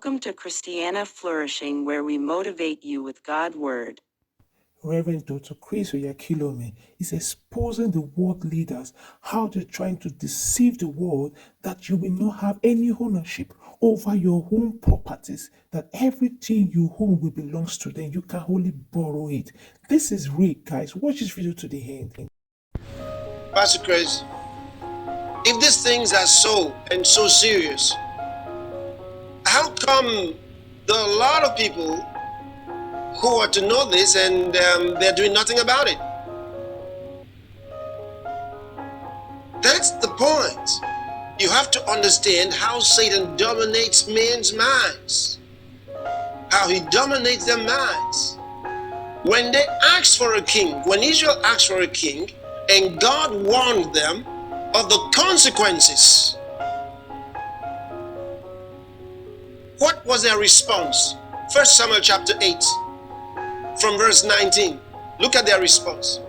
Welcome to Christiana Flourishing, where we motivate you with God's Word. Reverend Dr. Chris Oyakhilome is exposing the world leaders how they're trying to deceive the world that you will not have any ownership over your own properties, that everything you own will belongs to them. You can only borrow it. This is real, guys. Watch this video to the end. Pastor Chris, if these things are so serious, how come there are a lot of people who are to know this and they're doing nothing about it? That's the point. You have to understand how Satan dominates men's minds, how he dominates their minds. When they asked for a king, when Israel asked for a king, and God warned them of the consequences, what was their response? 1 Samuel chapter 8, from verse 19. Look at their response.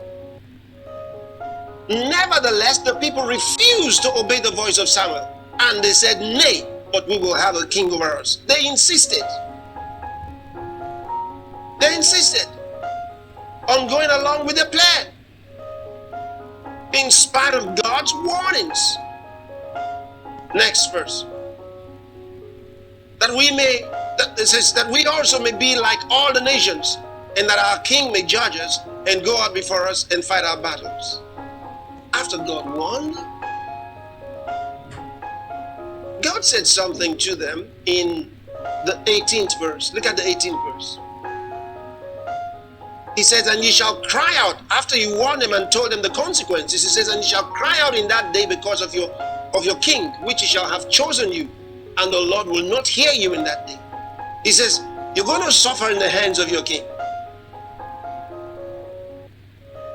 Nevertheless, the people refused to obey the voice of Samuel, and they said, "Nay, but we will have a king over us." They insisted. They insisted on going along with their plan, in spite of God's warnings. Next verse. It says that we also may be like all the nations, and that our king may judge us and go out before us and fight our battles. After God warned, God said something to them in the 18th verse. Look at the 18th verse. He says, "And ye shall cry out," after you warned them and told them the consequences. He says, "And ye shall cry out in that day because of your king, which he shall have chosen you, and the Lord will not hear you in that day." He says, you're going to suffer in the hands of your king,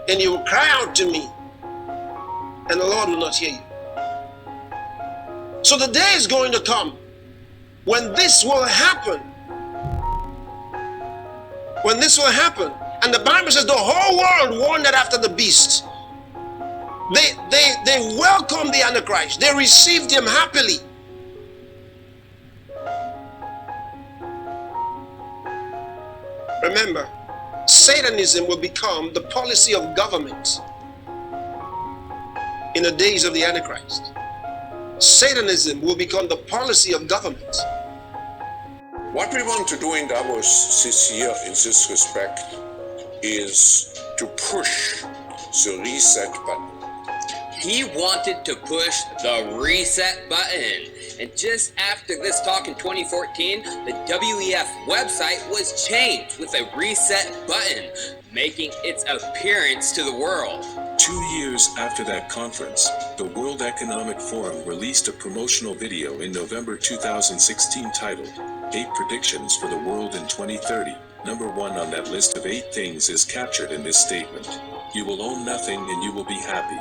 and you will cry out to me, and the Lord will not hear you. So the day is going to come when this will happen. When this will happen. And the Bible says the whole world wandered after the beast. They welcomed the Antichrist. They received him happily. Remember, Satanism will become the policy of government in the days of the Antichrist. Satanism will become the policy of government. What we want to do in Davos this year in this respect is to push the reset button. He wanted to push the reset button. And just after this talk in 2014, the WEF website was changed with a reset button, making its appearance to the world. 2 years after that conference, the World Economic Forum released a promotional video in November 2016 titled, 8 Predictions for the World in 2030. Number 1 on that list of 8 things is captured in this statement. You will own nothing and you will be happy.